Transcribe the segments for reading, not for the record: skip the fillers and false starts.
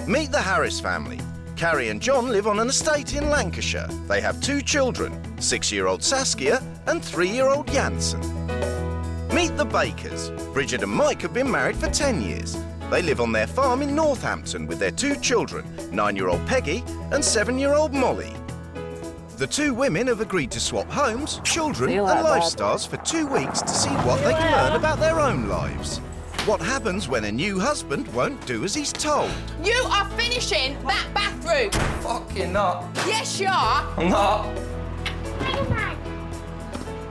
Meet the Harris family. Carrie and John live on an estate in Lancashire. They have 2 children, 6-year-old Saskia and 3-year-old Jansen. Meet the Bakers. Bridget and Mike have been married for 10 years. They live on their farm in Northampton with their 2 children, 9-year-old Peggy and 7-year-old Molly. The 2 women have agreed to swap homes, children and lifestyles for 2 weeks to see what they can learn about their own lives. What happens when a new husband won't do as he's told? You are finishing that bathroom! Fucking not. Yes, you are! I'm not.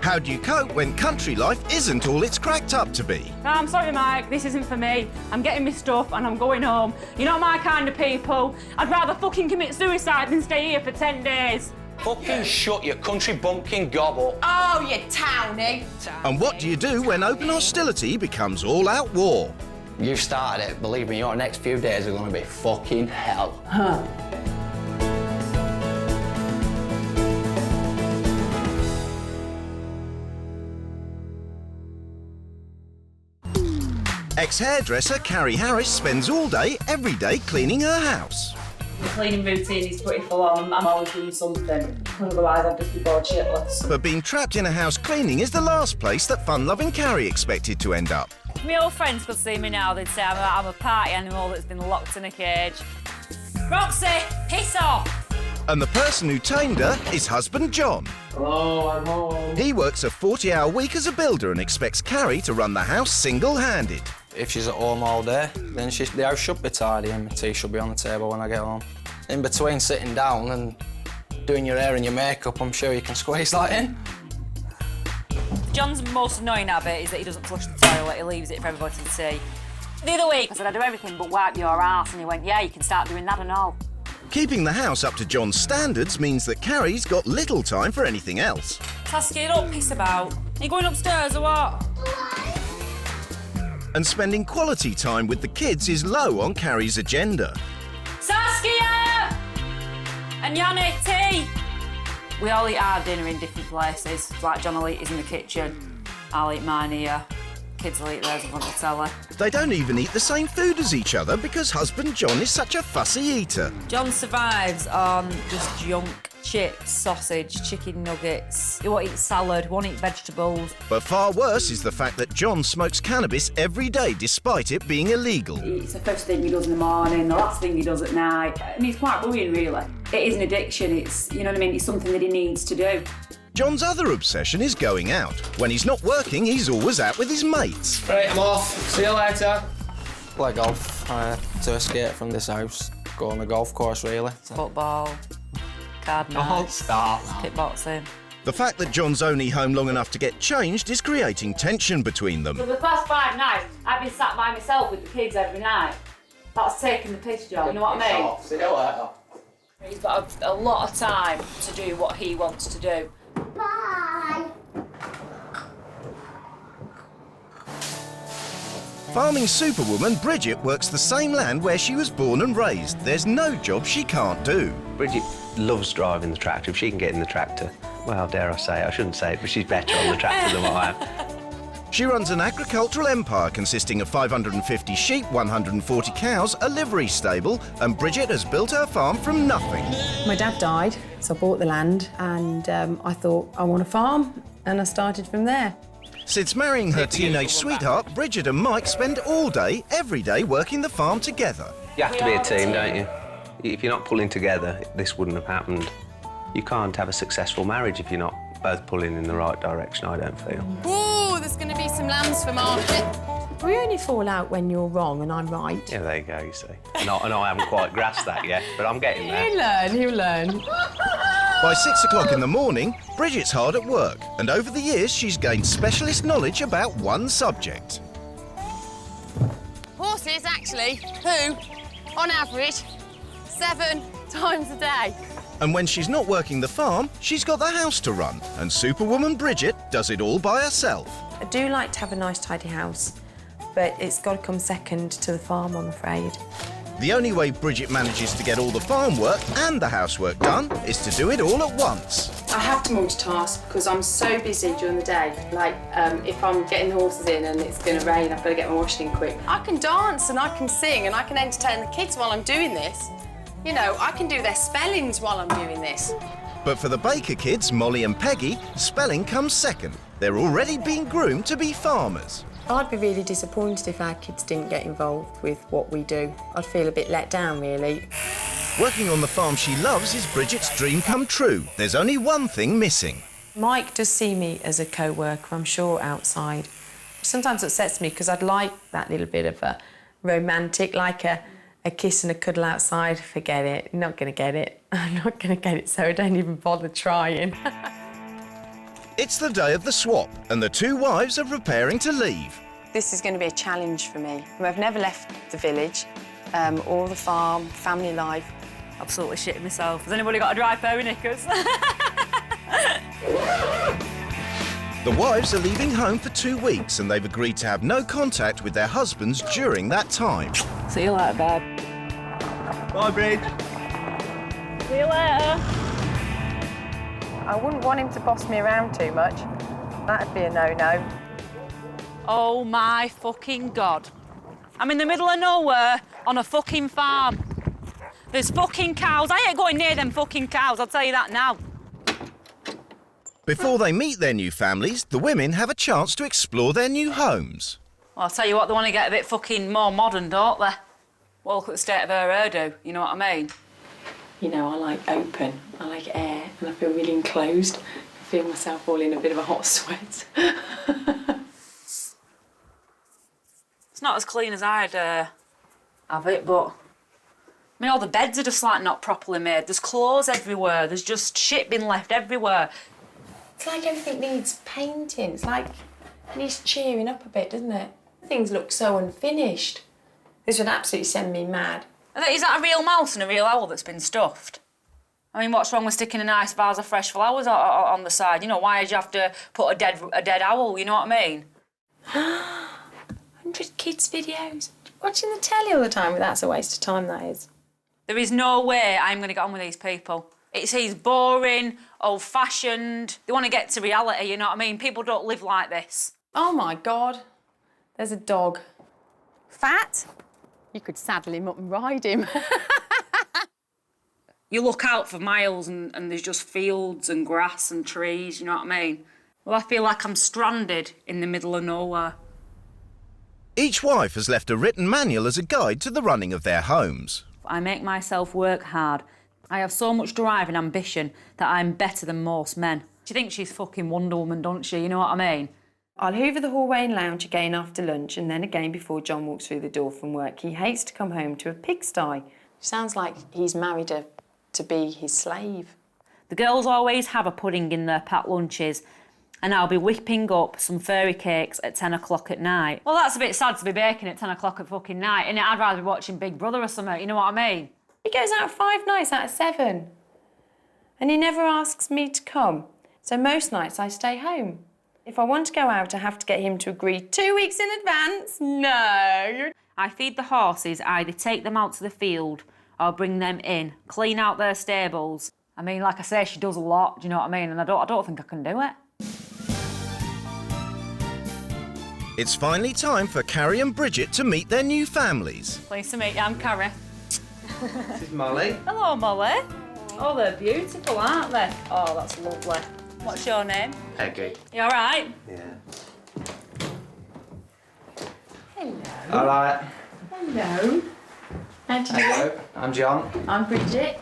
How do you cope when country life isn't all it's cracked up to be? I'm sorry, Mike, this isn't for me. I'm getting my stuff and I'm going home. You're not my kind of people. I'd rather fucking commit suicide than stay here for 10 days. Fucking shut your country bumpkin gobble. Oh, you townie. And what do you do when open hostility becomes all-out war? You've started it. Believe me, your next few days are going to be fucking hell. Huh. Ex-hairdresser Carrie Harris spends all day, every day, cleaning her house. The cleaning routine is pretty full on. I'm always doing something. Otherwise, I'd just be bored shitless. But being trapped in a house cleaning is the last place that fun-loving Carrie expected to end up. If my old friends could see me now, they'd say I'm a party animal that's been locked in a cage. Roxy, piss off! And the person who tamed her is husband John. Hello, I'm home. He works a 40-hour week as a builder and expects Carrie to run the house single-handed. If she's at home all day, then the house should be tidy and my tea should be on the table when I get home. In between sitting down and doing your hair and your makeup, I'm sure you can squeeze that in. John's most annoying habit is that he doesn't flush the toilet, he leaves it for everybody to see. The other week, I said, I do everything but wipe your arse, and he went, yeah, you can start doing that and all. Keeping the house up to John's standards means that Carrie's got little time for anything else. Saskia, don't piss about. Are you going upstairs or what? And spending quality time with the kids is low on Carrie's agenda. Saskia! And Yannick, tea! We all eat our dinner in different places. Like John will eat his in the kitchen, I'll eat mine here. Kids will eat theirs in front of the telly. They don't even eat the same food as each other because husband John is such a fussy eater. John survives on just junk, chips, sausage, chicken nuggets. He won't eat salad, won't eat vegetables. But far worse is the fact that John smokes cannabis every day despite it being illegal. It's the first thing he does in the morning, the last thing he does at night. I mean, it's quite worrying, really. It is an addiction, it's, you know what I mean, it's something that he needs to do. John's other obsession is going out. When he's not working, he's always out with his mates. Right, I'm off. See you later. Play golf, to escape from this house. Go on the golf course, really. Football, card Don't nights, start. kickboxing. The fact that John's only home long enough to get changed is creating tension between them. For the past 5 nights, I've been sat by myself with the kids every night. That's taking the piss, John, you know what I mean? See you later. He's got a lot of time to do what he wants to do. Bye. Farming superwoman Bridget works the same land where she was born and raised. There's no job she can't do. Bridget loves driving the tractor. If she can get in the tractor, well, dare I say it, I shouldn't say it, but she's better on the tractor than what I am. She runs an agricultural empire consisting of 550 sheep, 140 cows, a livery stable, and Bridget has built her farm from nothing. My dad died, so I bought the land, and I thought, I want a farm, and I started from there. Since marrying her teenage sweetheart, Bridget and Mike spend all day, every day, working the farm together. You have to be a team, don't you? If you're not pulling together, this wouldn't have happened. You can't have a successful marriage if you're not both pulling in the right direction, I don't feel. Ooh, there's going to be some lambs for market. We only fall out when you're wrong and I'm right. Yeah, there you go, you see. And I haven't quite grasped that yet, but I'm getting there. He'll learn. By 6 o'clock in the morning, Bridget's hard at work, and over the years she's gained specialist knowledge about one subject. Horses actually poo, on average, 7 times a day. And when she's not working the farm, she's got the house to run, and superwoman Bridget does it all by herself. I do like to have a nice, tidy house, but it's got to come second to the farm, I'm afraid. The only way Bridget manages to get all the farm work and the housework done is to do it all at once. I have to multitask because I'm so busy during the day. Like, if I'm getting the horses in and it's going to rain, I've got to get my washing in quick. I can dance and I can sing and I can entertain the kids while I'm doing this. You know, I can do their spellings while I'm doing this. But for the Baker kids, Molly and Peggy, spelling comes second. They're already being groomed to be farmers. I'd be really disappointed if our kids didn't get involved with what we do. I'd feel a bit let down, really. Working on the farm she loves is Bridget's dream come true. There's only one thing missing. Mike does see me as a co-worker, I'm sure, outside. Sometimes it upsets me because I'd like that little bit of a romantic, like a kiss and a cuddle outside. Forget it, you're not going to get it. I'm not going to get it, so I don't even bother trying. It's the day of the swap, and the two wives are preparing to leave. This is going to be a challenge for me. I've never left the village, or the farm, family life. Absolutely shitting myself. Has anybody got a dry pair of knickers? The wives are leaving home for 2 weeks, and they've agreed to have no contact with their husbands during that time. See you later, babe. Bye, Bridge. See you later. I wouldn't want him to boss me around too much. That'd be a no-no. Oh my fucking God. I'm in the middle of nowhere on a fucking farm. There's fucking cows. I ain't going near them fucking cows, I'll tell you that now. Before they meet their new families, the women have a chance to explore their new homes. Well, I'll tell you what, they want to get a bit fucking more modern, don't they? Well, look at the state of her hairdo, you know what I mean? You know, I like open, I like air, and I feel really enclosed. I feel myself all in a bit of a hot sweat. It's not as clean as I'd have it, but... I mean, all the beds are just, like, not properly made. There's clothes everywhere. There's just shit being left everywhere. It's like everything needs painting. It's like it needs cheering up a bit, doesn't it? Things look so unfinished. This would absolutely send me mad. Is that a real mouse and a real owl that's been stuffed? I mean, what's wrong with sticking a nice vase of fresh flowers on the side? You know, why did you have to put a dead owl, you know what I mean? 100 kids' videos. Watching the telly all the time, that's a waste of time, that is. There is no way I'm going to get on with these people. He's boring, old-fashioned. They want to get to reality, you know what I mean? People don't live like this. Oh, my God. There's a dog. Fat? You could saddle him up and ride him. You look out for miles and there's just fields and grass and trees, you know what I mean? Well, I feel like I'm stranded in the middle of nowhere. Each wife has left a written manual as a guide to the running of their homes. I make myself work hard. I have so much drive and ambition that I'm better than most men. She thinks she's fucking Wonder Woman, don't she? You know what I mean? I'll hoover the hallway and lounge again after lunch and then again before John walks through the door from work. He hates to come home to a pigsty. Sounds like he's married her to be his slave. The girls always have a pudding in their packed lunches and I'll be whipping up some fairy cakes at 10 o'clock at night. Well, that's a bit sad to be baking at 10 o'clock at fucking night, innit? I'd rather be watching Big Brother or something, you know what I mean? He goes out 5 nights out of 7. And he never asks me to come. So most nights I stay home. If I want to go out, I have to get him to agree 2 weeks in advance. No. I feed the horses, either take them out to the field or bring them in, clean out their stables. I mean, like I say, she does a lot, do you know what I mean? And I don't think I can do it. It's finally time for Carrie and Bridget to meet their new families. Pleased to meet you, I'm Carrie. This is Molly. Hello, Molly. Oh, they're beautiful, aren't they? Oh, that's lovely. What's your name? Peggy. You all right? Yeah. Hello. All right. Hello. How do you Hello, I'm John. I'm Bridget.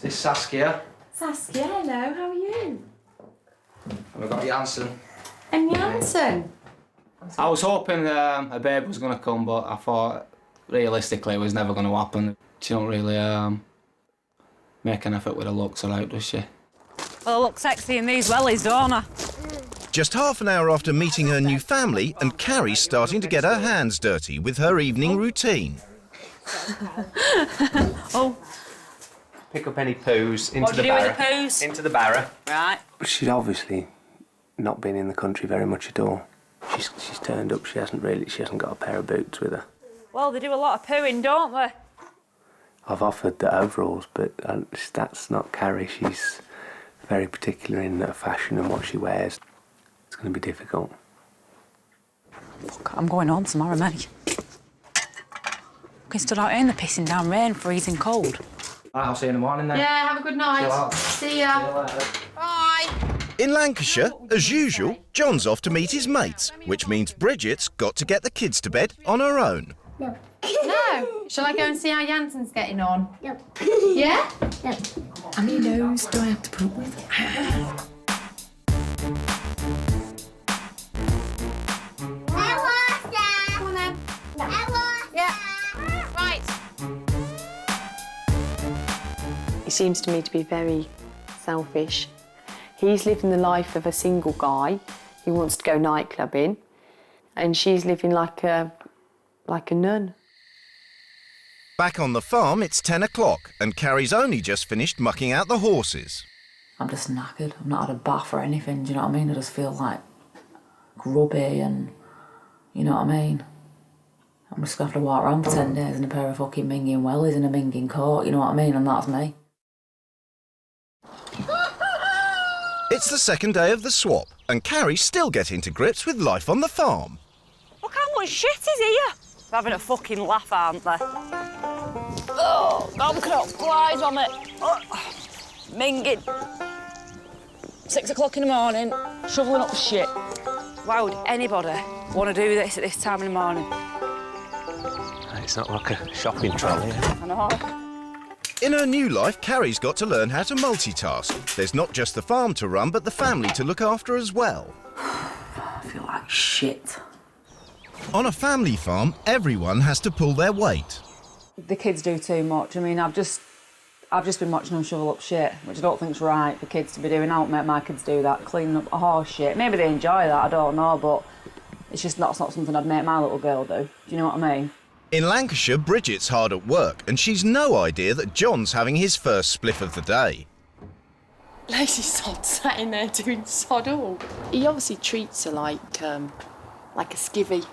This is Saskia. Saskia, hello, how are you? And we've got Jansen. And Jansen. I was hoping a babe was going to come, but I thought realistically it was never going to happen. She don't really make an effort with her looks out, does she? Well, I look sexy in these wellies, don't I? Just half an hour after meeting her new family, and Carrie's starting to get her hands dirty with her evening routine. Oh. Pick up any poos into What do the you do barra. with the poos? Into the barra. Right. She's obviously not been in the country very much at all. She's turned up. She hasn't got a pair of boots with her. Well, they do a lot of pooing, don't they? I've offered the overalls, but that's not Carrie. She's very particular in her fashion and what she wears. It's going to be difficult. Fuck, I'm going home tomorrow, mate. Fucking stood out here in the pissing down rain, freezing cold. Right, I'll see you in the morning then. Yeah, have a good night. Chill out. See ya. See you later. Bye. In Lancashire, as usual, John's off to meet his mates, which means Bridget's got to get the kids to bed on her own. No. Shall I go and see how Jansen's getting on? Yep. Yeah? Yep. How many no's do I have to put up with? Come on then. Yeah. Right. He seems to me to be very selfish. He's living the life of a single guy who wants to go nightclubbing, and she's living like a nun. Back on the farm, it's 10 o'clock and Carrie's only just finished mucking out the horses. I'm just knackered. I've not had a bath or anything, do you know what I mean? I just feel like grubby and, you know what I mean? I'm just going to have to walk around for 10 days in a pair of fucking minging wellies and a minging coat, you know what I mean? And that's me. It's the second day of the swap and Carrie's still getting to grips with life on the farm. Look how much shit is here. They're having a fucking laugh, aren't they? Oh, God, look at flies on it. Oh, minging. 6 o'clock in the morning, shoveling up shit. Why would anybody want to do this at this time in the morning? It's not like a shopping trolley. I know. In her new life, Carrie's got to learn how to multitask. There's not just the farm to run, but the family to look after as well. I feel like shit. On a family farm, everyone has to pull their weight. The kids do too much. I mean, I've just been watching them shovel up shit, which I don't think's right for kids to be doing. I don't make my kids do that, cleaning up horse shit. Maybe they enjoy that, I don't know, but it's not something I'd make my little girl do. Do you know what I mean? In Lancashire, Bridget's hard at work and she's no idea that John's having his first spliff of the day. Lazy sod sat in there doing sod all. He obviously treats her like a skivvy.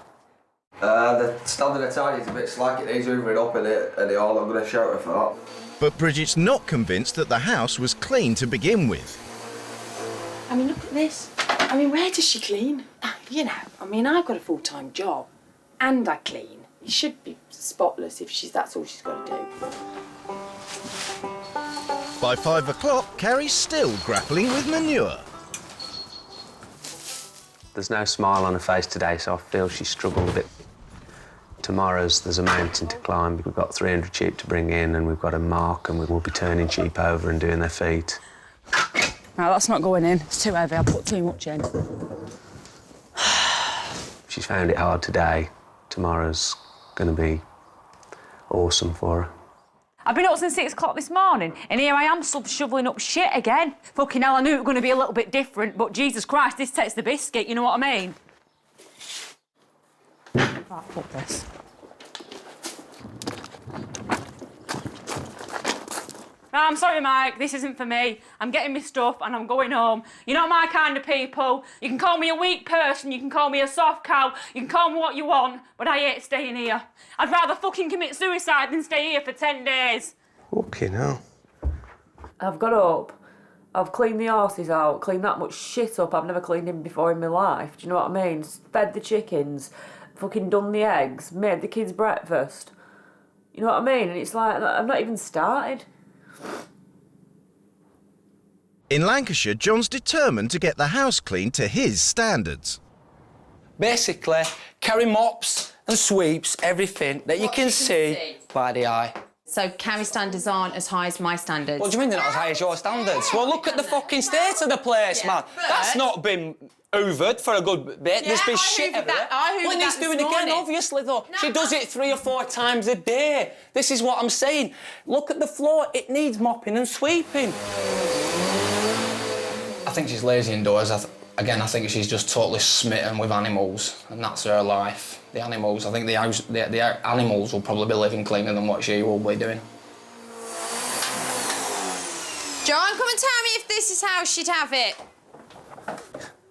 The standard attire is a bit slack, it needs hoovering up in it, and all I'm going to shout her for that. But Bridget's not convinced that the house was clean to begin with. I mean, look at this. I mean, where does she clean? You know, I mean, I've got a full-time job and I clean. It should be spotless if that's all she's got to do. By 5 o'clock, Carrie's still grappling with manure. There's no smile on her face today, so I feel she struggled a bit. Tomorrow's there's a mountain to climb. We've got 300 sheep to bring in and we've got to mark and we will be turning sheep over and doing their feet. No, that's not going in. It's too heavy. I put too much in. She's found it hard today. Tomorrow's going to be awesome for her. I've been up since 6 o'clock this morning, and here I am shoveling up shit again. Fucking hell, I knew it was going to be a little bit different, but Jesus Christ, this takes the biscuit, you know what I mean? Right, fuck this. Right, I'm sorry, Mike, this isn't for me. I'm getting my stuff and I'm going home. You're not my kind of people. You can call me a weak person, you can call me a soft cow, you can call me what you want, but I ain't staying here. I'd rather fucking commit suicide than stay here for 10 days. Fucking hell. I've got up, I've cleaned the horses out, cleaned that much shit up I've never cleaned in before in my life. Do you know what I mean? Fed the chickens, fucking done the eggs, made the kids breakfast. You know what I mean? And it's like, I've not even started. In Lancashire, John's determined to get the house clean to his standards. Basically, Carrie mops and sweeps everything that you can see by the eye. So Carrie's standards aren't as high as my standards. What do you mean they're not as high as your standards? Well, look at the fucking state of the place, man. That's not been hoovered for a good bit. There's been shit everywhere. Well, it needs doing again, obviously, though. She does it 3 or 4 times a day. This is what I'm saying. Look at the floor. It needs mopping and sweeping. I think she's lazy indoors. Again, I think she's just totally smitten with animals, and that's her life. The animals, I think the animals will probably be living cleaner than what she will be doing. John, come and tell me if this is how she'd have it.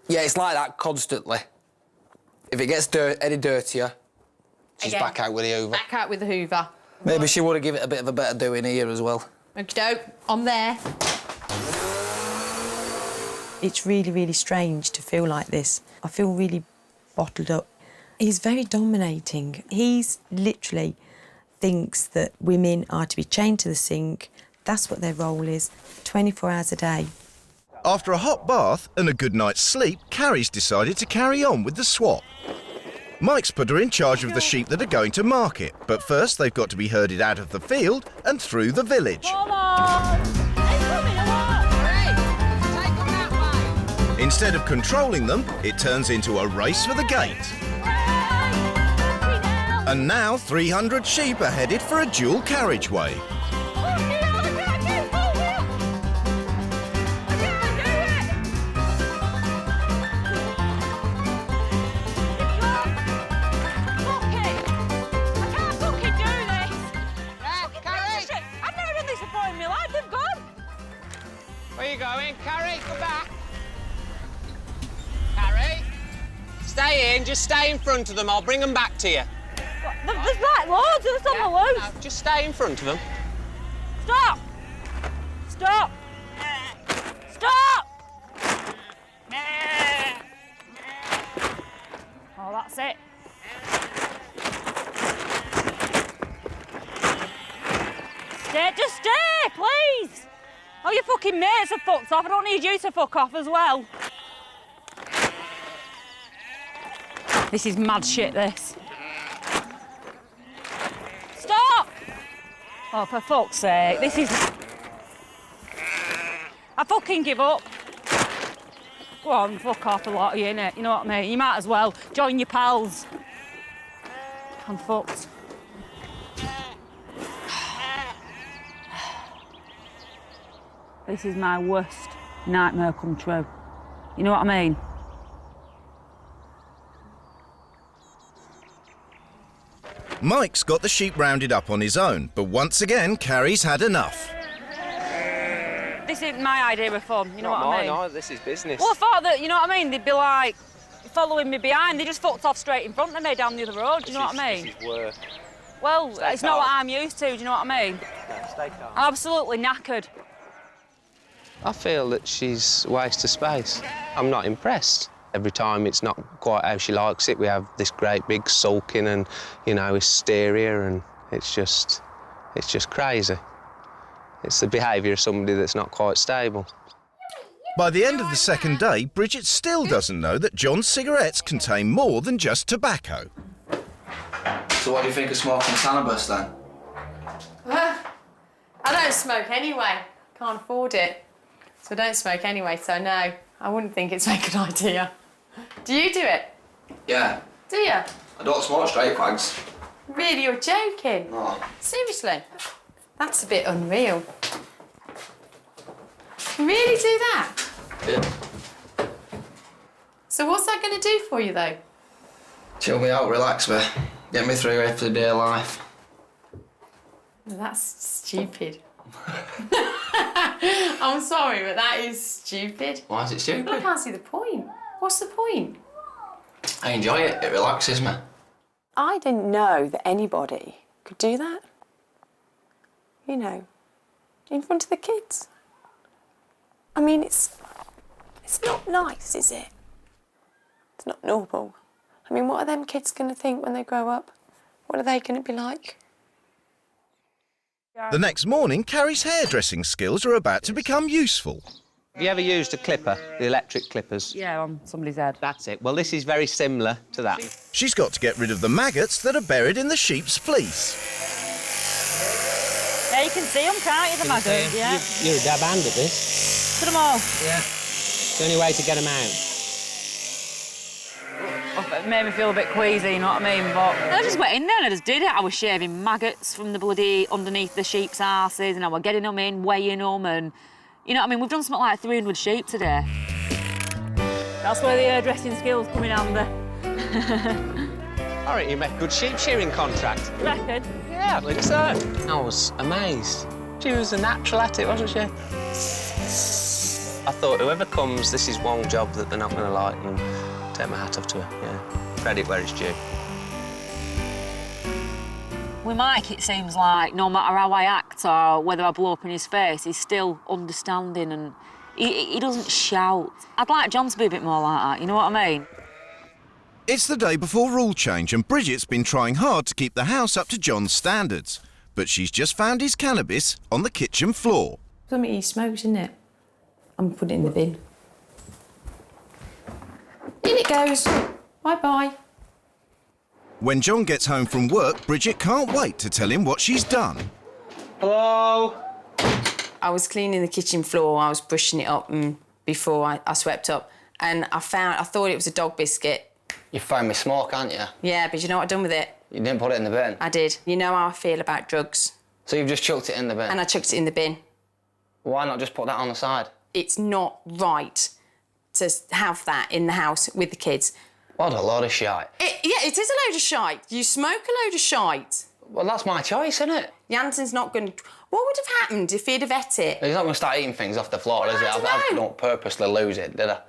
Yeah, it's like that constantly. If it gets any dirtier, she's back out with the Hoover. Back out with the Hoover. Maybe she would have given it a bit of a better doing here as well. Okey-doke, on there. It's really, really strange to feel like this. I feel really bottled up. He's very dominating. He's literally thinks that women are to be chained to the sink. That's what their role is, 24 hours a day. After a hot bath and a good night's sleep, Carrie's decided to carry on with the swap. Mike's put her in charge of the sheep that are going to market, but first they've got to be herded out of the field and through the village. Come on! They're coming along! Take them that way. Instead of controlling them, it turns into a race for the gate. And now 300 sheep are headed for a dual carriageway. Where you going? Carrie, come back. Carrie, stay in. Just stay in front of them. I'll bring them back to you. There's like loads of us on the loose. No, just stay in front of them. Stop! Stop! Stop! Oh, that's it. Just stay, please! Oh, your fucking mates are fucked off. I don't need you to fuck off as well. This is mad shit, this. Stop! Oh, for fuck's sake, this is... I fucking give up. Go on, fuck off a lot of you, innit? You know what I mean? You might as well join your pals. I'm fucked. This is my worst nightmare come true. You know what I mean? Mike's got the sheep rounded up on his own, but once again, Carrie's had enough. This isn't my idea of fun, you know what I mean? No, this is business. Well, I thought that, you know what I mean, they'd be like following me behind. They just fucked off straight in front of me down the other road, do you know what I mean? This is work. Well, it's not what I'm used to, do you know what I mean? No, stay calm. I'm absolutely knackered. I feel that she's a waste of space. I'm not impressed. Every time it's not quite how she likes it, we have this great big sulking and, you know, hysteria, and it's just crazy. It's the behaviour of somebody that's not quite stable. By the end of the second day, Bridget still doesn't know that John's cigarettes contain more than just tobacco. So what do you think of smoking cannabis then? I don't smoke anyway. Can't afford it. So I don't smoke anyway, so no, I wouldn't think it's a good idea. Do you do it? Yeah. Do you? I don't smoke straight fags. Really, you're joking? No. Seriously? That's a bit unreal. You really do that? Yeah. So what's that going to do for you, though? Chill me out, relax me. Get me through everyday life. Well, that's stupid. I'm sorry, but that is stupid. Why is it stupid? I can't see the point. What's the point? I enjoy it, it relaxes me. I didn't know that anybody could do that. You know, in front of the kids. I mean, it's not nice, is it? It's not normal. I mean, what are them kids going to think when they grow up? What are they going to be like? The next morning, Carrie's hairdressing skills are about to become useful. Have you ever used a clipper, the electric clippers? Yeah, on somebody's head. That's it. Well, this is very similar to that. She's got to get rid of the maggots that are buried in the sheep's fleece. Yeah, you can see them, can't you, the maggots? Yeah. You're a dab hand at this. Put them all. Yeah. It's the only way to get them out. It made me feel a bit queasy, you know what I mean? But I just went in there and I just did it. I was shaving maggots from the bloody underneath the sheep's arses, and I was getting them in, weighing them, and you know what I mean? We've done something like 300 sheep today. That's where the hairdressing skills come in handy. All right, you make a good sheep shearing contract. Reckon? Yeah, I think so. I was amazed. She was a natural at it, wasn't she? I thought whoever comes, this is one job that they're not going to like, and take my hat off to her, yeah. Credit where it's due. With Mike, it seems like no matter how I act or whether I blow up in his face, he's still understanding and he doesn't shout. I'd like John to be a bit more like that, you know what I mean? It's the day before rule change and Bridget's been trying hard to keep the house up to John's standards. But she's just found his cannabis on the kitchen floor. Something he smokes, isn't it? I'm putting it in the bin. In it goes. Bye-bye. When John gets home from work, Bridget can't wait to tell him what she's done. Hello? I was cleaning the kitchen floor, I was brushing it up and before I swept up, and I thought it was a dog biscuit. You found me smoke, aren't you? Yeah, but you know what I've done with it? You didn't put it in the bin? I did. You know how I feel about drugs. So you've just chucked it in the bin? And I chucked it in the bin. Why not just put that on the side? It's not right to have that in the house with the kids. What a load of shite. Yeah, it is a load of shite. You smoke a load of shite. Well, that's my choice, isn't it? Jansen's not going to... What would have happened if he'd have ate it? He's not going to start eating things off the floor, is he? I don't purposely lose it, did I?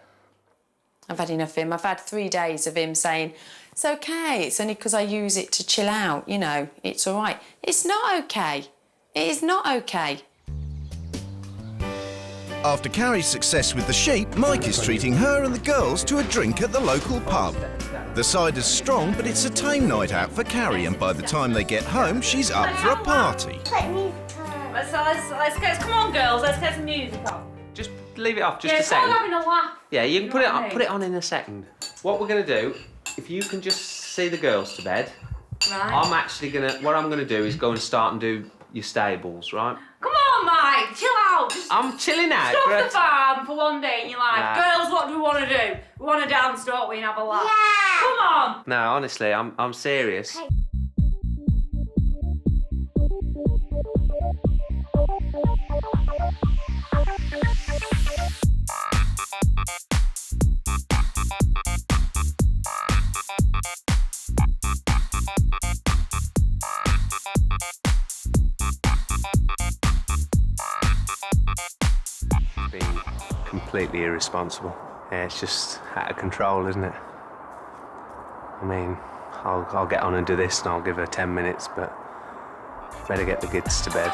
I've had enough of him. I've had 3 days of him saying, it's OK, it's only because I use it to chill out, you know, it's all right. It's not OK. It is not OK. After Carrie's success with the sheep, Mike is treating her and the girls to a drink at the local pub. The cider's strong, but it's a tame night out for Carrie, and by the time they get home, she's up for a party. Let's come on, girls, let's get some music on. Just leave it off just a It's second. all having a laugh. Yeah, you can You put know it what I on. mean? Put it on in a second. What we're gonna do, if you can just see the girls to bed, Right. I'm actually gonna. What I'm gonna do is go and start and do your stables, right? Come on, Mike, chill out. Just I'm chilling out. stop but the farm for one day in your life. Nah. Girls, what do we want to do? We want to dance, don't we, and have a laugh? Yeah. Come on. No, honestly, I'm serious. Being completely irresponsible. Yeah, it's just out of control, isn't it? I mean, I'll get on and do this and I'll give her 10 minutes, but better get the kids to bed.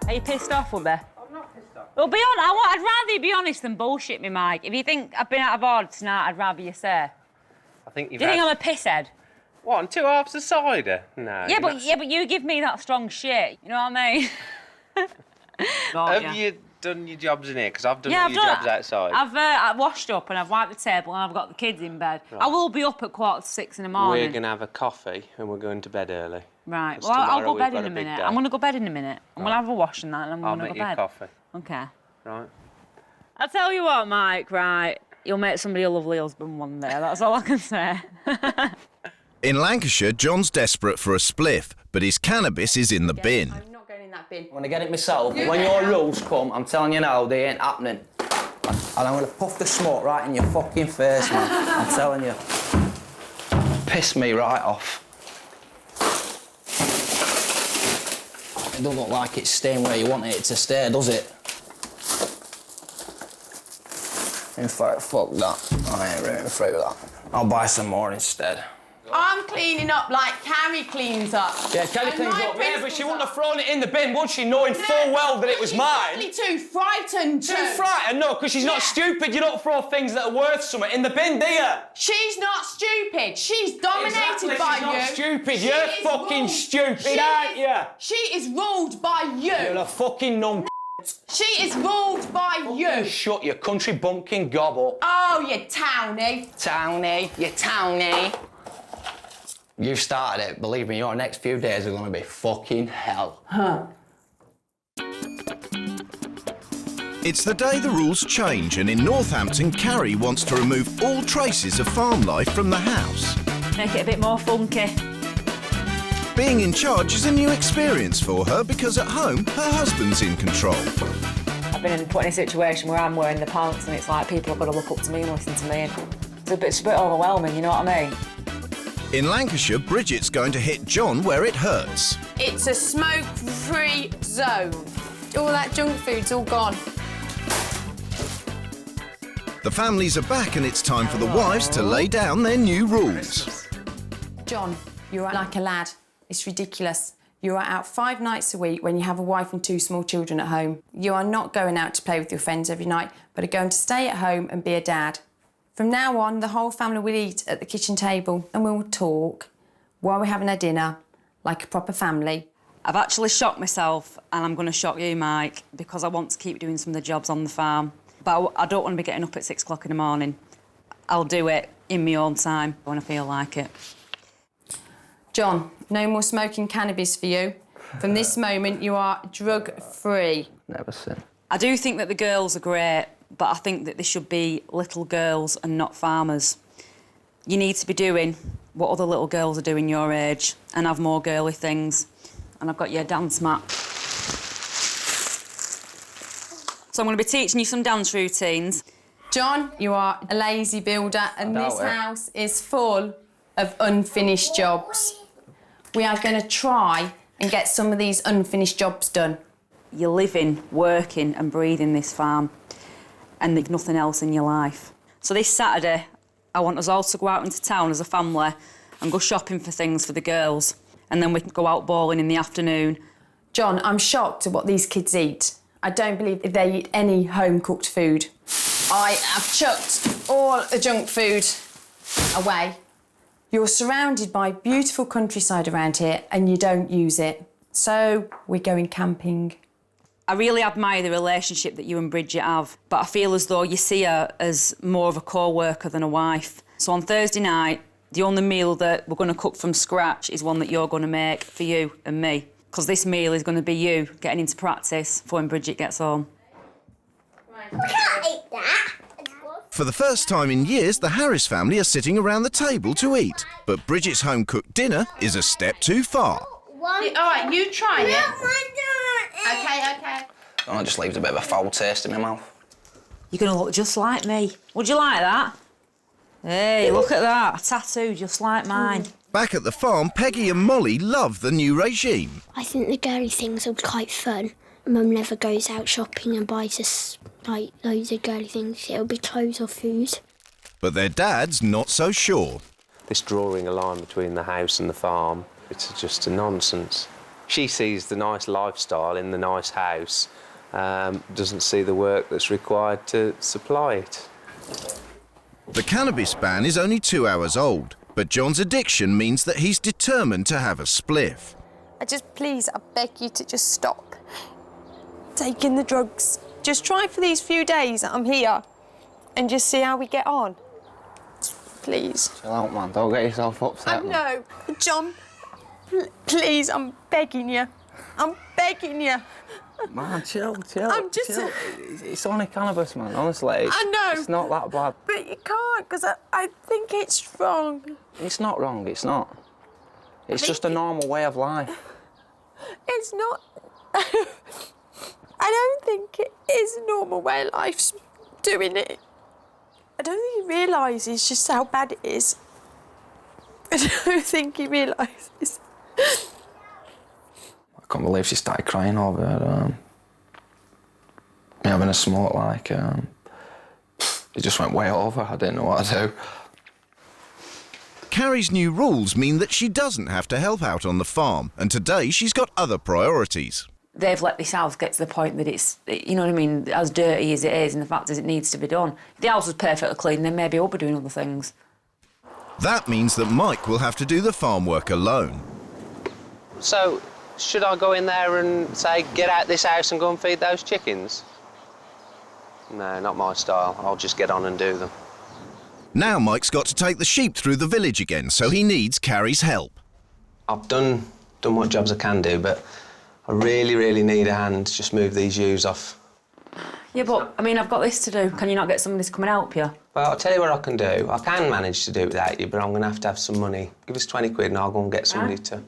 Are you pissed off, Wubby? I'm not pissed off. Well, I'd rather you be honest than bullshit me, Mike. If you think I've been out of order tonight, I'd rather you say. I think you've Do you think I'm a pisshead? What, and 2 halves of cider? No. Yeah, but you give me that strong shit. You know what I mean? Have you done your jobs in here? Because I've done Yeah, all I've your done jobs it. outside. I've washed up and I've wiped the table and I've got the kids in bed. Right. I will be up at 5:45 in the morning. We're going to have a coffee and we're going to bed early. Right. 'Cause Well, I'll tomorrow go we've bed got in a a big minute. day. I'm going to go bed in a minute. And we'll Right. have a wash and that and I'll I'm going to make go you bed. coffee. Okay. Right. I'll tell you what, Mike, right? You'll make somebody a lovely husband one day. That's all I can say. In Lancashire, John's desperate for a spliff, but his cannabis is in the bin. I'm not going in that bin. I'm going to get it myself. When your rules come, I'm telling you now, they ain't happening. And I'm going to puff the smoke right in your fucking face, man. I'm telling you. Piss me right off. It don't look like it's staying where you wanted it to stay, does it? In fact, fuck that. I ain't rooting through that. I'll buy some more instead. I'm cleaning up like Carrie cleans up. Yeah, Kelly And cleans my up, yeah, but she principles wouldn't are- have thrown it in the bin, would she, knowing full well that it was She's mine? probably too frightened Too to. frightened? No, because she's not stupid. You don't throw things that are worth something in the bin, do you? She's not stupid. She's dominated Exactly, by she's not you. stupid. She You're is fucking ruled. stupid, She aren't is- you? She is ruled by you. You're a fucking numb. She is ruled by you. Shut your country bumpkin gob up. Oh, you townie. Townie, you townie. You started it. Believe me, your next few days are going to be fucking hell. It's the day the rules change, and in Northampton, Carrie wants to remove all traces of farm life from the house. Make it a bit more funky. Being in charge is a new experience for her because at home, her husband's in control. I've been put in a situation where I'm wearing the pants and it's like people have got to look up to me and listen to me. And it's a bit overwhelming, you know what I mean? In Lancashire, Bridget's going to hit John where it hurts. It's a smoke-free zone. all that junk food's all gone. The families are back and it's time for the wives to lay down their new rules. John, you're like a lad. It's ridiculous. You are out 5 nights a week when you have a wife and 2 small children at home. You are not going out to play with your friends every night, but are going to stay at home and be a dad. From now on, the whole family will eat at the kitchen table and we'll talk while we're having our dinner, like a proper family. I've actually shocked myself, and I'm going to shock you, Mike, because I want to keep doing some of the jobs on the farm. But I don't want to be getting up at 6 o'clock in the morning. I'll do it in my own time when I feel like it. John, no more smoking cannabis for you. From this moment, you are drug-free. Never sin. I do think that the girls are great, but I think that they should be little girls and not farmers. You need to be doing what other little girls are doing your age and have more girly things. And I've got your dance mat. So I'm going to be teaching you some dance routines. John, you are a lazy builder and this house is full of unfinished jobs. We are going to try and get some of these unfinished jobs done. You're living, working and breathing this farm and there's nothing else in your life. So this Saturday, I want us all to go out into town as a family and go shopping for things for the girls. And then we can go out bowling in the afternoon. John, I'm shocked at what these kids eat. I don't believe they eat any home-cooked food. I have chucked all the junk food away. You're surrounded by beautiful countryside around here and you don't use it. So we're going camping. I really admire the relationship that you and Bridget have, but I feel as though you see her as more of a co-worker than a wife. So on Thursday night, the only meal that we're going to cook from scratch is one that you're going to make for you and me. Because this meal is going to be you getting into practice for when Bridget gets home. I can't eat that. For the first time in years, the Harris family are sitting around the table to eat. But Bridget's home-cooked dinner is a step too far. All right, you try it. Okay. Oh, it just leaves a bit of a foul taste in my mouth. You're going to look just like me. Would you like that? Hey, look at that. A tattoo just like mine. Back at the farm, Peggy and Molly love the new regime. I think the girly things are quite fun. Mum never goes out shopping and buys us, like, loads of girly things. It'll be clothes or food. But their dad's not so sure. This drawing a line between the house and the farm, it's just a nonsense. She sees the nice lifestyle in the nice house, doesn't see the work that's required to supply it. The cannabis ban is only 2 hours old, but John's addiction means that he's determined to have a spliff. Please, I beg you to just stop taking the drugs. Just try for these few days that I'm here and just see how we get on. Please. Chill out, man. Don't get yourself upset. No, John, please, I'm begging you. I'm begging you. Man, chill. I'm just... Chill. It's only cannabis, man, honestly. I know. It's not that bad. But you can't, because I think it's wrong. It's not wrong, it's not. It's just a normal way of life. It's not... I don't think it is a normal way of life doing it. I don't think he realises just how bad it is. I don't think he realises. I can't believe she started crying over me having a smoke, like, it just went way over. I didn't know what to do. Carrie's new rules mean that she doesn't have to help out on the farm, and today she's got other priorities. They've let this house get to the point that it's, you know what I mean, as dirty as it is, and the fact is it needs to be done. If the house was perfectly clean, then maybe I'll be doing other things. That means that Mike will have to do the farm work alone. So, should I go in there and say, get out this house and go and feed those chickens? No, not my style. I'll just get on and do them. Now Mike's got to take the sheep through the village again, so he needs Carrie's help. I've done what jobs I can do, but I really need a hand to just move these ewes off. Yeah, but, I mean, I've got this to do. Can you not get somebody to come and help you? Well, I'll tell you what I can do. I can manage to do it without you, but I'm going to have some money. Give us 20 quid and I'll go and get somebody to...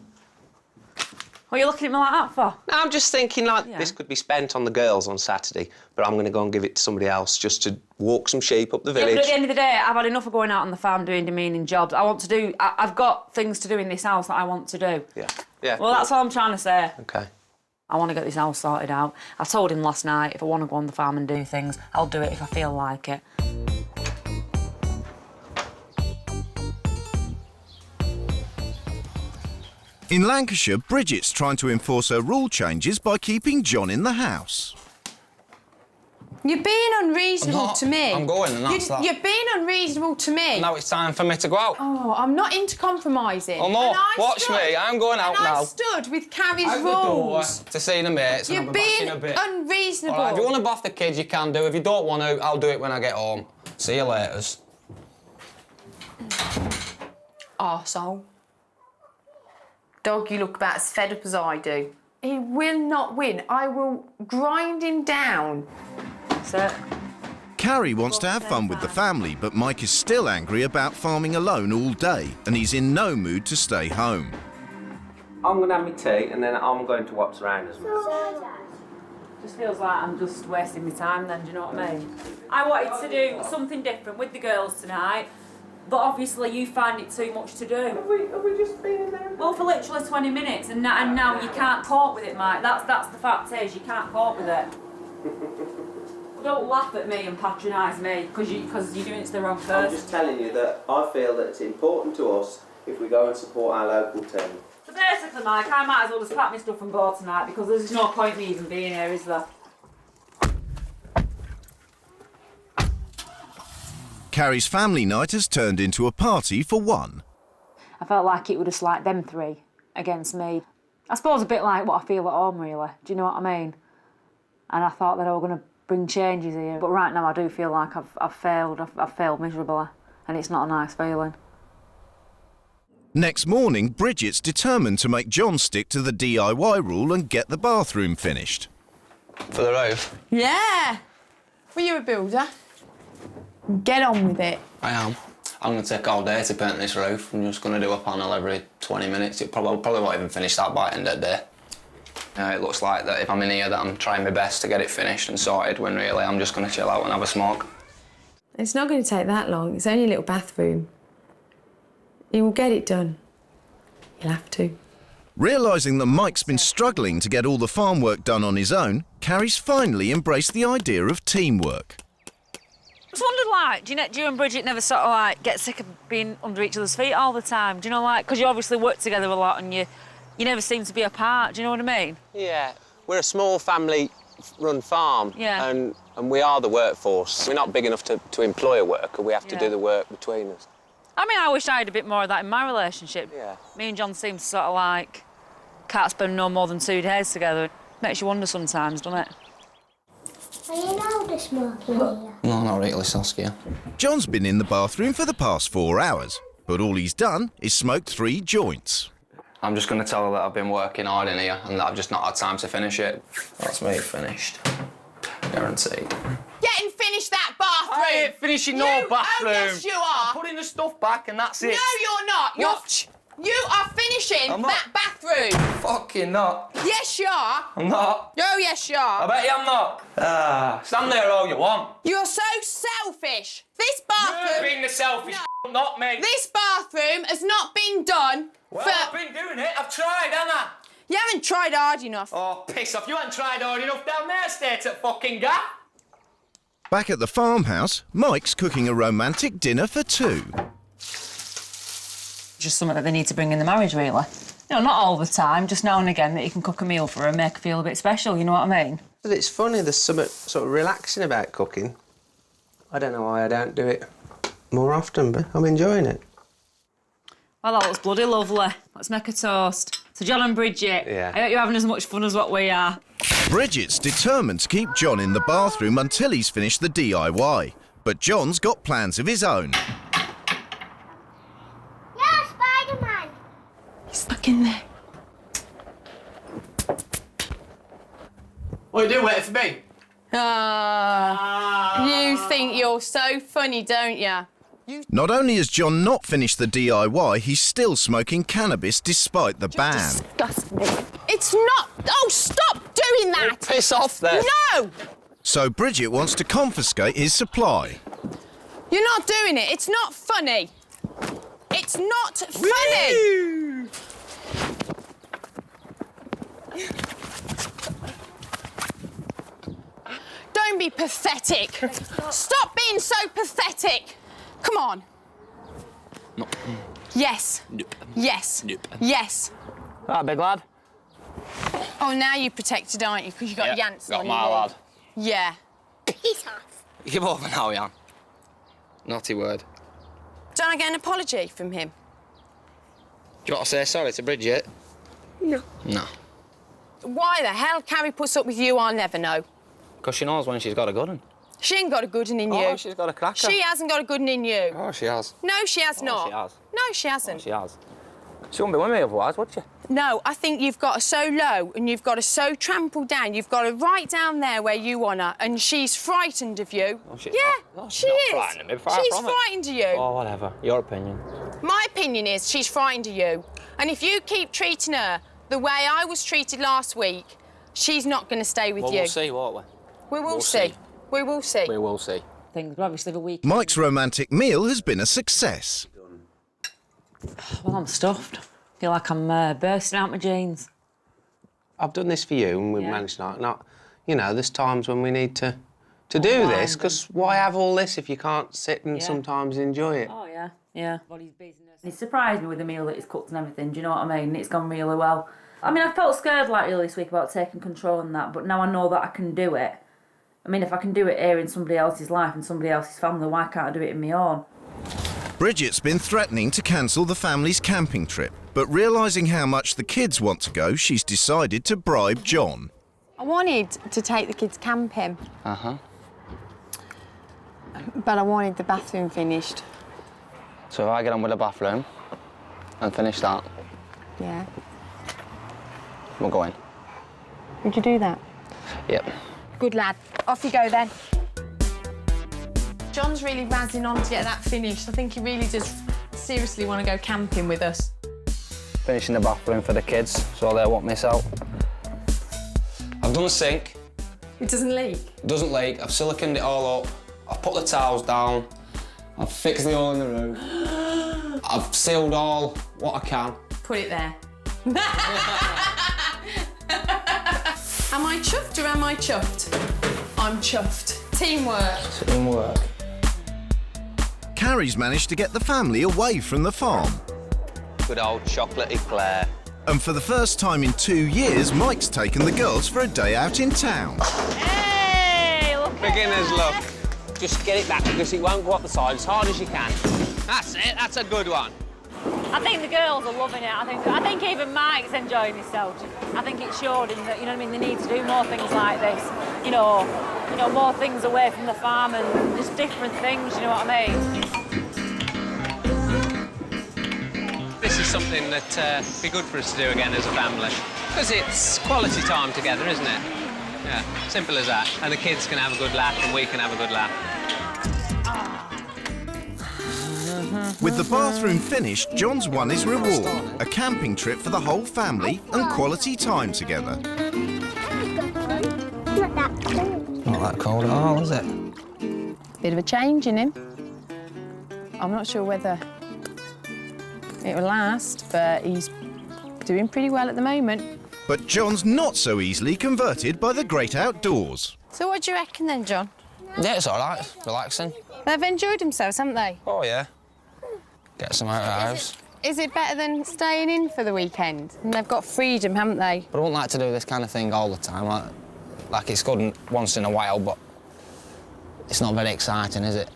What are you looking at me like that for? No, I'm just thinking, like, this could be spent on the girls on Saturday, but I'm going to go and give it to somebody else just to walk some sheep up the village. Yeah, but at the end of the day, I've had enough of going out on the farm doing demeaning jobs. I've got things to do in this house that I want to do. Yeah. Well, that's all I'm trying to say. OK. I want to get this house sorted out. I told him last night if I want to go on the farm and do things, I'll do it if I feel like it. In Lancashire, Bridget's trying to enforce her rule changes by keeping John in the house. You're being unreasonable to me. I'm going, and that's that. You're being unreasonable to me. Now it's time for me to go out. Oh, I'm not into compromising. Oh, no, watch me. I'm going out now. I stood with Carrie's Out the door rules. to see the mates, and You're I'll be back in being a bit. unreasonable. All right, if you want to bath the kids, you can do. If you don't want to, I'll do it when I get home. See you later. Arsehole. Dog, you look about as fed up as I do. He will not win. I will grind him down. So, Carrie wants to have fun with the family, but Mike is still angry about farming alone all day, and he's in no mood to stay home. I'm going to have my tea and then I'm going to watch around as well. just feels like I'm just wasting my time then, do you know what I mean? I wanted to do something different with the girls tonight, but obviously you find it too much to do. Have we just been in there? Well, for literally 20 minutes, and now you can't cope with it, Mike. That's the fact is, you can't cope with it. Don't laugh at me and patronise me, because you're doing it to the wrong person. I'm just telling you that I feel that it's important to us if we go and support our local team. So basically, Mike, I might as well just pack my stuff and go tonight, because there's no point in me even being here, is there? Carrie's family night has turned into a party for one. I felt like it was just like them three against me. I suppose a bit like what I feel at home, really. Do you know what I mean? And I thought that I was going to bring changes here, but right now I do feel like I've failed. I've failed miserably, and it's not a nice feeling. Next morning, Bridget's determined to make John stick to the DIY rule and get the bathroom finished. For the roof? Yeah. Were you a builder? Get on with it. I am. I'm going to take all day to paint this roof. I'm just going to do a panel every 20 minutes. It probably won't even finish that by the end of the day. It looks like that if I'm in here that I'm trying my best to get it finished and sorted, when really I'm just going to chill out and have a smoke. It's not going to take that long. It's only a little bathroom. You will get it done. You'll have to. Realising that Mike's been struggling to get all the farm work done on his own, Carrie's finally embraced the idea of teamwork. I just wondered, like, do you and Bridget never sort of, like, get sick of being under each other's feet all the time? Do you know, like, because you obviously work together a lot and you never seem to be apart, do you know what I mean? Yeah, we're a small family-run farm, Yeah. and we are the workforce. We're not big enough to employ a worker. We have to do the work between us. I mean, I wish I had a bit more of that in my relationship. Yeah. Me and John seem to sort of, like, can't spend no more than 2 days together. It makes you wonder sometimes, doesn't it? Are you allowed to smoke in here? No, not really, Saskia. John's been in the bathroom for the past 4 hours, but all he's done is smoked 3 joints. I'm just going to tell her that I've been working hard in here and that I've just not had time to finish it. That's me finished. Guaranteed. Getting finished that bathroom! I ain't finishing no bathroom. Oh, yes, you are. I'm putting the stuff back and that's it. No, you're not. What? You are finishing I'm not. that bathroom. Fucking not. Yes, you are. I'm not. Oh, yes, you I are. bet you I'm not. Stand there all you want. You're so selfish. This bathroom... You've been the selfish not me. This bathroom has not been done Well, for... I've been doing it. I've tried, haven't I? You haven't tried hard enough. Oh, piss off. You haven't tried hard enough down there, states at fucking gaff. Back at the farmhouse, Mike's cooking a romantic dinner for 2. Just something that they need to bring in the marriage, really. You know, not all the time, just now and again that you can cook a meal for her and make her feel a bit special, you know what I mean? But it's funny, there's something sort of relaxing about cooking. I don't know why I don't do it more often, but I'm enjoying it. Well, that looks bloody lovely. Let's make a toast. So, John and Bridget, Yeah. I hope you're having as much fun as what we are. Bridget's determined to keep John in the bathroom until he's finished the DIY. But John's got plans of his own. Yeah, Spider-Man. He's stuck in there. What are you doing waiting for me? You think you're so funny, don't you? Not only has John not finished the DIY, he's still smoking cannabis despite the ban. Disgust me. It's not... Oh, stop doing that! Piss off then. No! So Bridget wants to confiscate his supply. You're not doing it. It's not funny. It's not funny. and be pathetic. Stop being so pathetic. Come on. Nope. Yes. Nope. Yes. Nope. Yes. Right, big lad. Oh, now you're protected, aren't you? Because you got Jansen got on my your lad. Yeah. Piss off. Give over now, Jan. Naughty word. Don't I get an apology from him? Do you want to say sorry to Bridget? No. No. Why the hell Carrie puts up with you, I'll never know. Because she knows when she's got a good one. She ain't got a good one in you. Oh, she's got a cracker. She hasn't got a good one in you. Oh, she has. No, she has not. She has. No, she hasn't. Oh, she has. She wouldn't be with me otherwise, would she? No, I think you've got her so low and you've got her so trampled down. You've got her right down there where you want her, and she's frightened of you. Oh, she's yeah, not. No, she not is. frightened of me, far She's from it. frightened of you. Oh, whatever. Your opinion. My opinion is she's frightened of you. And if you keep treating her the way I was treated last week, she's not going to stay with Well, you. we'll see, won't we? We will We'll see. see. We will see. We will see. Things, but obviously the week. Mike's romantic meal has been a success. Well, I'm stuffed. I feel like I'm bursting out my jeans. I've done this for you, and we've Yeah. managed not. You know, there's times when we need to do this, because why have all this if you can't sit and sometimes enjoy it? Oh, yeah, yeah. Body's business. He surprised me with the meal that he's cooked and everything, do you know what I mean? It's gone really well. I mean, I felt scared like earlier this week about taking control and that, but now I know that I can do it. I mean, if I can do it here in somebody else's life and somebody else's family, why can't I do it in my own? Bridget's been threatening to cancel the family's camping trip, but realising how much the kids want to go, she's decided to bribe John. I wanted to take the kids camping, Uh-huh. but I wanted the bathroom finished. So if I get on with the bathroom and finish that, Yeah. we'll go in. Would you do that? Yep. Good lad. Off you go then. John's really razzing on to get that finished. I think he really does seriously want to go camping with us. Finishing the bathroom for the kids, so they won't miss out. I've done the sink. It doesn't leak? It doesn't leak. I've siliconed it all up. I've put the towels down. I've fixed the hole in the roof. I've sealed all what I can. Put it there. Am I chuffed or am I chuffed? I'm chuffed. Teamwork. Teamwork. Carrie's managed to get the family away from the farm. Good old chocolatey Claire. And for the first time in 2 years, Mike's taken the girls for a day out in town. Hey, look at Beginner's that. luck. Just get it back because it won't go up the side as hard as you can. That's it. That's a good one. I think the girls are loving it. I think even Mike's enjoying himself. I think it showed him that, you know what I mean, they need to do more things like this. You know, more things away from the farm and just different things, you know what I mean? This is something that be good for us to do again as a family. Because it's quality time together, isn't it? Yeah, simple as that. And the kids can have a good laugh and we can have a good laugh. With the bathroom finished, John's won his reward, a camping trip for the whole family and quality time together. Not that cold. Not that cold at all, is it? Bit of a change in him. I'm not sure whether it will last, but he's doing pretty well at the moment. But John's not so easily converted by the great outdoors. So what do you reckon then, John? Yeah, it's all right. Relaxing. They've enjoyed themselves, haven't they? Oh, yeah. Get some out of the house. Is it better than staying in for the weekend? And they've got freedom, haven't they? But I wouldn't like to do this kind of thing all the time. Like it's good once in a while, but it's not very exciting, is it?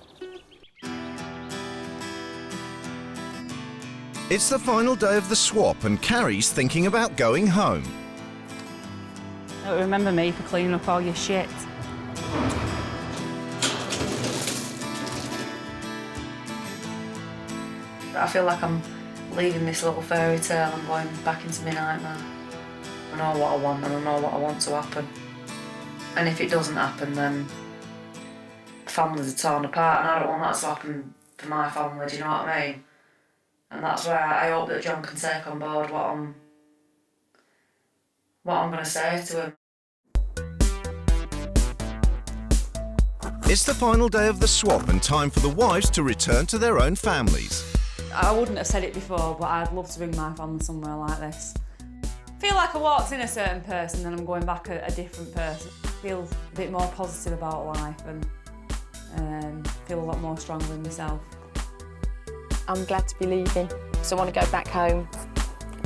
It's the final day of the swap and Carrie's thinking about going home. Don't remember me for cleaning up all your shit. I feel like I'm leaving this little fairy tale and going back into my nightmare. I know what I want and I know what I want to happen. And if it doesn't happen, then families are torn apart and I don't want that to happen for my family, do you know what I mean? And that's why I hope that John can take on board what I'm going to say to him. It's the final day of the swap and time for the wives to return to their own families. I wouldn't have said it before, but I'd love to bring my family somewhere like this. I feel like I walked in a certain person and I'm going back a different person. feel a bit more positive about life and feel a lot more stronger in myself. I'm glad to be leaving, so I want to go back home.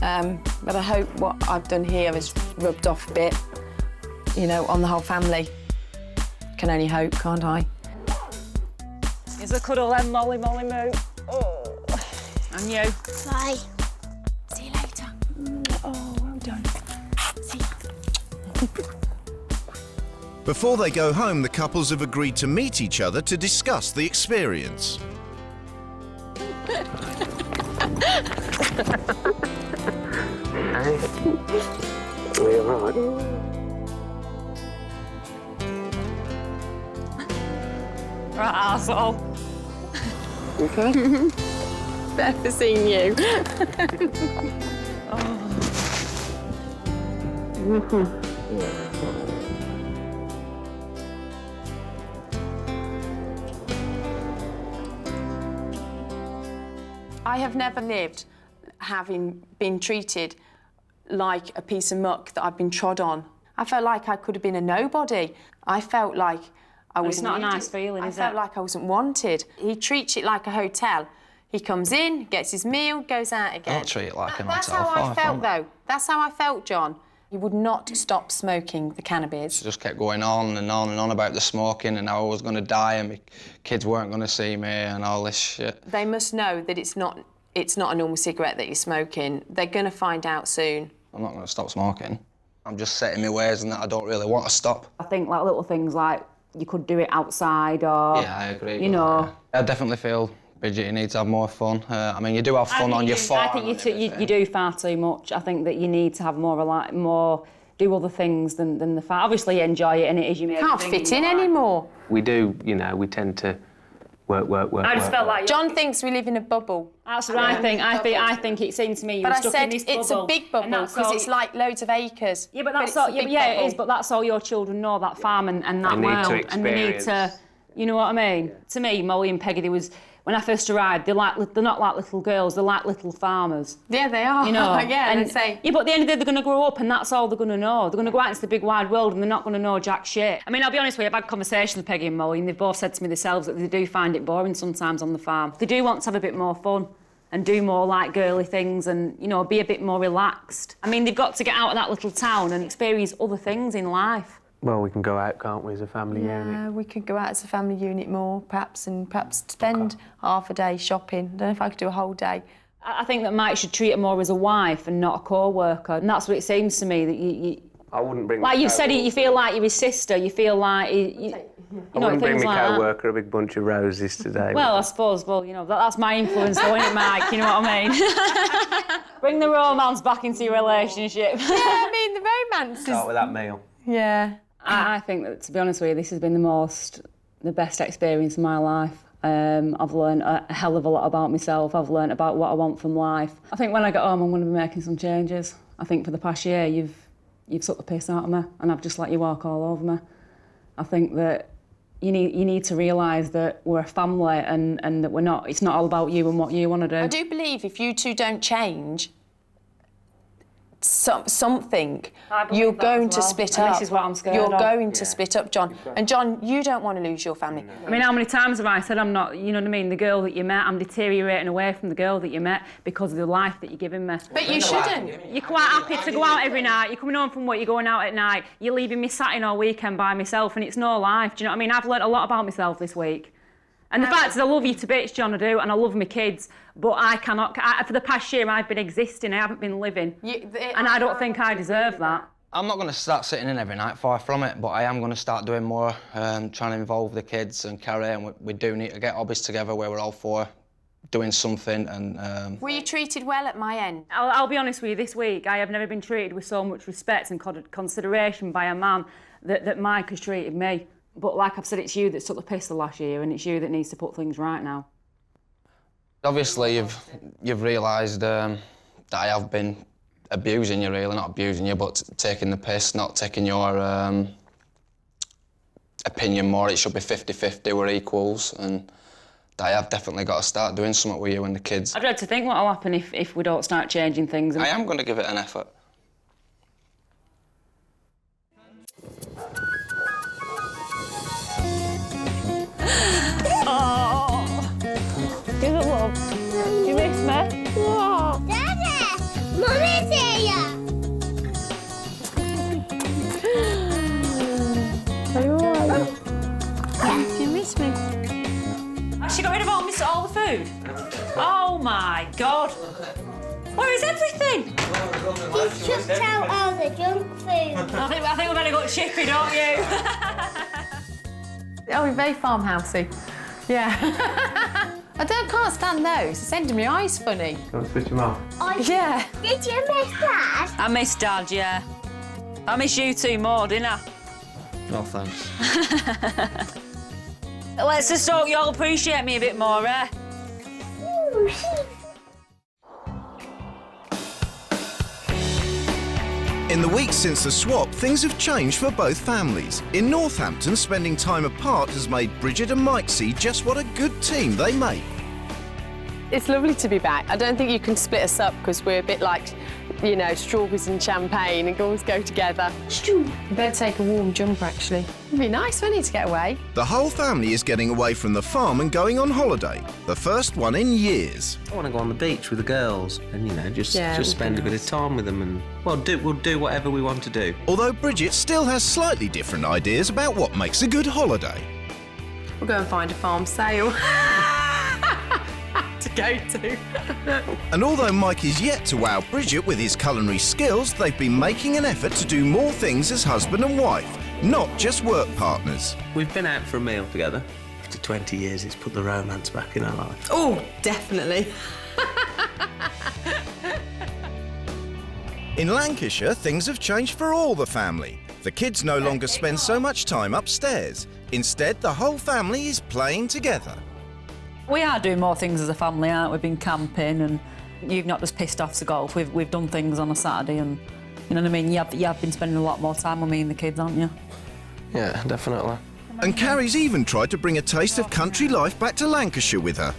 But I hope what I've done here has rubbed off a bit, you know, on the whole family. Can only hope, can't I? Here's a cuddle then, Molly Moo. Oh. And you? Bye. See you later. Oh, well done. See you. Before they go home, the couples have agreed to meet each other to discuss the experience. Are you all right? Right, arsehole. Okay. Better seeing you. I have never lived having been treated like a piece of muck that I've been trod on. I felt like I could have been a nobody. I felt like I was It's not a nice feeling, is it? I felt like I wasn't wanted. He treats it like a hotel. He comes in, gets his meal, goes out again. Don't treat it like an That's hotel. how I far felt, from. though. That's how I felt, John. He would not stop smoking the cannabis. It just kept going on and on and on about the smoking and how I was going to die and my kids weren't going to see me and all this shit. They must know that it's not a normal cigarette that you're smoking. They're going to find out soon. I'm not going to stop smoking. I'm just setting my ways and that I don't really want to stop. I think like little things like you could do it outside or... Yeah, I agree. You know... I definitely feel, Bridget, you need to have more fun. I mean, you do have fun on your farm. I think you do far too much. I think that you need to have more do other things than the farm. Obviously, enjoy it and it is your main Can't thing fit your in life. anymore. We do, you know, we tend to work. I just felt like... John thinks we live in a bubble. That's what I think. I think it seemed to me you But were I stuck said in this bubble. it's a big bubble and that's because all- it's like loads of acres. Yeah, but that's it's all. a big Yeah, it bubble. is. But that's all your children know, that farm and that They need world, to and they need to. experience. You know what I mean? To me, Molly and Peggy, there was when I first arrived. They're not like little girls. They're like little farmers. Yeah, they are. You know. yeah, and say. Yeah, but at the end of the day, they're going to grow up, and that's all they're going to know. They're going to go out into the big wide world, and they're not going to know jack shit. I mean, I'll be honest with you. I've had conversations with Peggy and Molly, and they've both said to me themselves that they do find it boring sometimes on the farm. They do want to have a bit more fun. And do more like girly things and, you know, be a bit more relaxed. I mean, they've got to get out of that little town and experience other things in life. Well, we can go out, can't we, as a family unit? Yeah, we could go out as a family unit more, perhaps spend half a day shopping. I don't know if I could do a whole day. I think that Mike should treat her more as a wife and not a co-worker. And that's what it seems to me, that you I wouldn't bring. like you've said, you feel like you're his sister. You feel like I wouldn't bring my co-worker a big bunch of roses today. Well, I suppose, you know, that's my influence, though, isn't it, Mike? You know what I mean? Bring the romance back into your relationship. Yeah, I mean, the romance is... Start with that meal. Yeah. I think that, to be honest with you, this has been the best experience of my life. I've learned a hell of a lot about myself. I've learned about what I want from life. I think when I get home, I'm going to be making some changes. I think for the past year, you've sucked the piss out of me, and I've just let you walk all over me. I think that you need to realise that we're a family and that we're not. It's not all about you and what you want to do. I do believe if you two don't change something, you're going to split up. This is what I'm scared You're of. going to split up, John. And John, you don't want to lose your family. I mean, how many times have I said I'm not, you know what I mean, the girl that you met, I'm deteriorating away from the girl that you met because of the life that you're giving me. But you shouldn't. You're quite happy to go out every night, you're coming home from work, you're going out at night, you're leaving me sat in all weekend by myself and it's no life, do you know what I mean? I've learnt a lot about myself this week. And the fact is I love you to bits, John, I do, and I love my kids, but I cannot, for the past year I've been existing, I haven't been living. And I don't think I deserve that. I'm not going to start sitting in every night, far from it, but I am going to start doing more, trying to involve the kids and carry on. We do need to get hobbies together where we're all four doing something and... Were you treated well at my end? I'll be honest with you, this week I have never been treated with so much respect and consideration by a man that Mike has treated me. But like I've said, it's you that took the piss the last year and it's you that needs to put things right now. Obviously, you've realised that I have been abusing you, really. Not abusing you, but taking the piss, not taking your opinion more. It should be 50-50, we're equals. And I have definitely got to start doing something with you and the kids. I dread to think what'll happen if we don't start changing things. I am going to give it an effort. She got rid of all the food? Oh, my God. Where is everything? You've chucked out all the junk food. I think we better go chippy, don't you? Oh, we're very farmhousey. Yeah. Can't stand those. It's ending my eyes funny. You want to switch them off? Yeah. Did you miss Dad? I miss Dad, yeah. I miss you two more, didn't I? No thanks. Let's just hope you all appreciate me a bit more, eh? In the weeks since the swap, things have changed for both families. In Northampton, spending time apart has made Bridget and Mike see just what a good team they make. It's lovely to be back. I don't think you can split us up because we're a bit like, you know, strawberries and champagne and always go together. You better take a warm jumper, actually. It'd be nice, wouldn't it, to get away? The whole family is getting away from the farm and going on holiday. The first one in years. I want to go on the beach with the girls and, you know, just spend a bit of time with them and, well, we'll do whatever we want to do. Although Bridget still has slightly different ideas about what makes a good holiday. We'll go and find a farm sale to go to. And although Mike is yet to wow Bridget with his culinary skills, they've been making an effort to do more things as husband and wife, not just work partners. We've been out for a meal together. After 20 years, it's put the romance back in our life. Oh, definitely. In Lancashire, things have changed for all the family. The kids no longer spend so much time upstairs. Instead, the whole family is playing together. We are doing more things as a family, aren't we? We've been camping and you've not just pissed off to golf. We've done things on a Saturday and, you know what I mean? You have been spending a lot more time with me and the kids, aren't you? Yeah, definitely. And Carrie's even tried to bring a taste of country life back to Lancashire with her.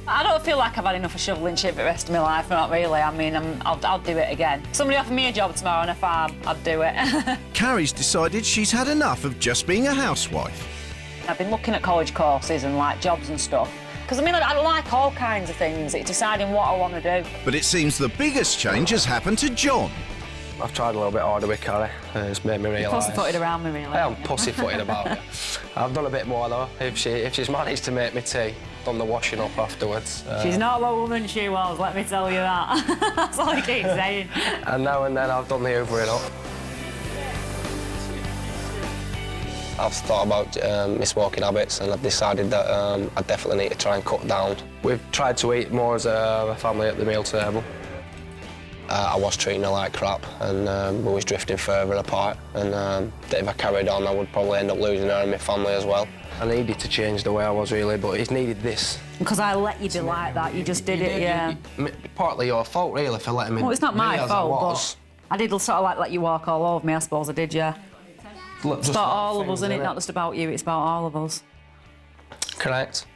I don't feel like I've had enough of shoveling shit for the rest of my life, not really. I mean, I'll do it again. If somebody offered me a job tomorrow on a farm, I'd do it. Carrie's decided she's had enough of just being a housewife. I've been looking at college courses and, like, jobs and stuff. Because, I mean, I like all kinds of things. It's deciding what I want to do. But it seems the biggest change has happened to John. I've tried a little bit harder with Carrie. It's made me realise. Pussyfooted around me, really. I am pussyfooted about it. I've done a bit more, though. If she's managed to make me tea, done the washing up afterwards. She's not the woman she was, let me tell you that. That's all I keep saying. And now and then I've done the hoovering up. I've thought about my smoking habits and I've decided that I definitely need to try and cut down. We've tried to eat more as a family at the meal table. I was treating her like crap and we was drifting further apart and if I carried on I would probably end up losing her and my family as well. I needed to change the way I was really, but it needed this. Because I let you be like that, you just did it, yeah. Partly your fault really for letting me. Well, it's not my be as fault, I was. but I did sort of like let you walk all over me, I suppose I did, yeah. It's about all of us, isn't it? Not just about you, it's about all of us. Correct.